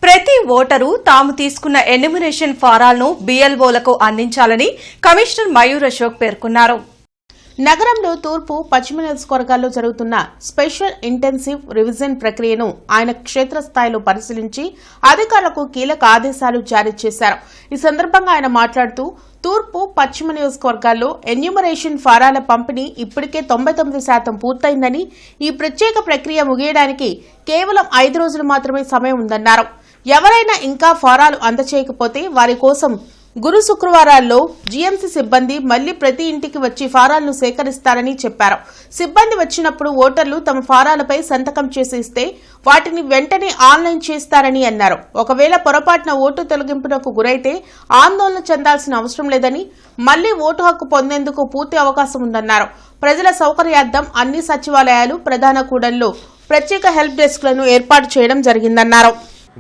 ప్రతి ఓటరు తాము తీసుకున్న ఎన్యూమరేషన్ ఫారాలను బీఎల్ఓలకు అందించాలని కమిషనర్ మయూర్ అశోక్ పేర్కొన్నారు. నగరంలో తూర్పు పశ్చిమ నియోజకవర్గాల్లో జరుగుతున్న స్పెషల్ ఇంటెన్సివ్ రివిజన్ ప్రక్రియను ఆయన క్షేత్రస్థాయిలో పరిశీలించి అధికారులకు కీలక ఆదేశాలు జారీ చేశారు. ఈ సందర్భంగా ఆయన మాట్లాడుతూ తూర్పు పశ్చిమ నియోజకవర్గాల్లో ఎన్యూమరేషన్ ఫారాల పంపిణీ ఇప్పటికే 99% పూర్తయిందని, ఈ ప్రత్యేక ప్రక్రియ ముగియడానికి కేవలం 5 రోజులు మాత్రమే సమయం ఉందన్నారు. ఎవరైనా ఇంకా ఫారాలు అందచేయకపోతే వారి కోసం గురు శుక్రవారాల్లో జీఎంసీ సిబ్బంది మళ్లీ ప్రతి ఇంటికి వచ్చి ఫారాలను సేకరిస్తారని చెప్పారు. సిబ్బంది వచ్చినప్పుడు ఓటర్లు తమ ఫారాలపై సంతకం చేసి ఇస్తే వాటిని వెంటనే ఆన్లైన్ చేస్తారని అన్నారు. ఒకవేళ పొరపాటున ఓటు తొలగింపునకు గురైతే ఆందోళన చెందాల్సిన అవసరం లేదని, మళ్లీ ఓటు హక్కు పొందేందుకు పూర్తి అవకాశం ఉందన్నారు. ప్రజల సౌకర్యార్థం అన్ని సచివాలయాలు, ప్రధాన కూడళ్లలో ప్రత్యేక హెల్ప్ డెస్క్లను ఏర్పాటు చేయడం జరిగిందన్నారు.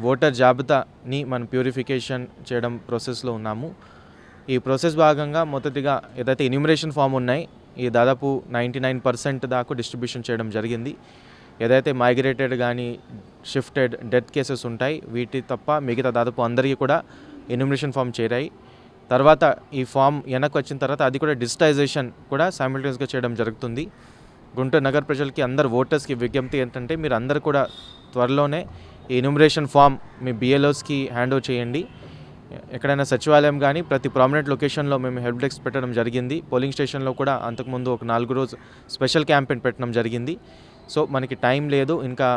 ఓటర్ జాబితాని మనం ప్యూరిఫికేషన్ చేయడం ప్రాసెస్లో ఉన్నాము. ఈ ప్రాసెస్ భాగంగా మొదటిగా ఏదైతే ఎన్యూమరేషన్ ఫామ్ ఉన్నాయి ఈ దాదాపు 99% దాకా డిస్ట్రిబ్యూషన్ చేయడం జరిగింది. ఏదైతే మైగ్రేటెడ్ కానీ షిఫ్టెడ్ డెత్ కేసెస్ ఉంటాయి వీటి తప్ప మిగతా దాదాపు అందరికీ కూడా ఎన్యూమరేషన్ ఫామ్ చేరాయి. తర్వాత ఈ ఫామ్ వెనక్కి వచ్చిన తర్వాత అది కూడా డిజిటైజేషన్ కూడా సైమల్టేనియస్గా చేయడం జరుగుతుంది. గుంటూరు నగర ప్రజలకి అందరు ఓటర్స్కి విజ్ఞప్తి ఏంటంటే మీరు అందరు కూడా త్వరలోనే ఈ ఎన్యూమరేషన్ ఫామ్ మీ బిఎల్ఓస్కి హ్యాండ్ ఓవర్ చేయండి. ఎక్కడైనా సచివాలయం కానీ ప్రతి ప్రామినెంట్ లొకేషన్లో మేము హెల్ప్ డెస్క్ పెట్టడం జరిగింది. పోలింగ్ స్టేషన్లో కూడా అంతకుముందు ఒక 4 రోజు స్పెషల్ క్యాంపెయిన్ పెట్టడం జరిగింది. సో మనకి టైం లేదు, ఇంకా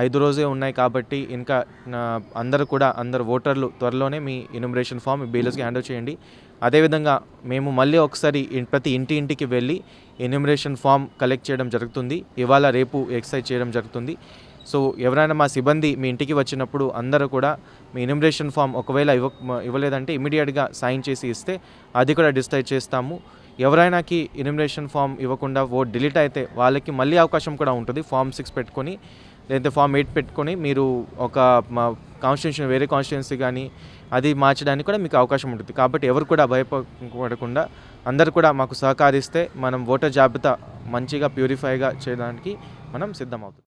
5 రోజే ఉన్నాయి కాబట్టి ఇంకా అందరు ఓటర్లు త్వరలోనే మీ ఎన్యూమరేషన్ ఫామ్ మీ బిఎల్ఓస్కి హ్యాండ్ ఓవర్ చేయండి. అదేవిధంగా మేము మళ్ళీ ఒకసారి ప్రతి ఇంటికి వెళ్ళి ఎన్యూమరేషన్ ఫామ్ కలెక్ట్ చేయడం జరుగుతుంది. ఇవాళ రేపు ఎక్సైజ్ చేయడం జరుగుతుంది. సో ఎవరైనా మా సిబ్బంది మీ ఇంటికి వచ్చినప్పుడు అందరూ కూడా మీ ఎన్యూమరేషన్ ఫామ్ ఒకవేళ ఇవ్వలేదంటే ఇమీడియట్గా సైన్ చేసి ఇస్తే అది కూడా డిజిటైజ్ చేస్తాము. ఎవరైనాకి ఎన్యూమరేషన్ ఫామ్ ఇవ్వకుండా ఓట్ డిలీట్ అయితే వాళ్ళకి మళ్ళీ అవకాశం కూడా ఉంటుంది. ఫామ్ 6 పెట్టుకొని లేదంటే ఫామ్ 8 పెట్టుకొని మీరు ఒక కాన్స్టిట్యూషన్ వేరే కాన్స్టిట్యున్సీ కానీ అది మార్చడానికి కూడా మీకు అవకాశం ఉంటుంది. కాబట్టి ఎవరు కూడా భయపడకుండా అందరూ కూడా మాకు సహకరిస్తే మనం ఓటర్ జాబితా మంచిగా ప్యూరిఫైగా చేయడానికి మనం సిద్ధమవుతుంది.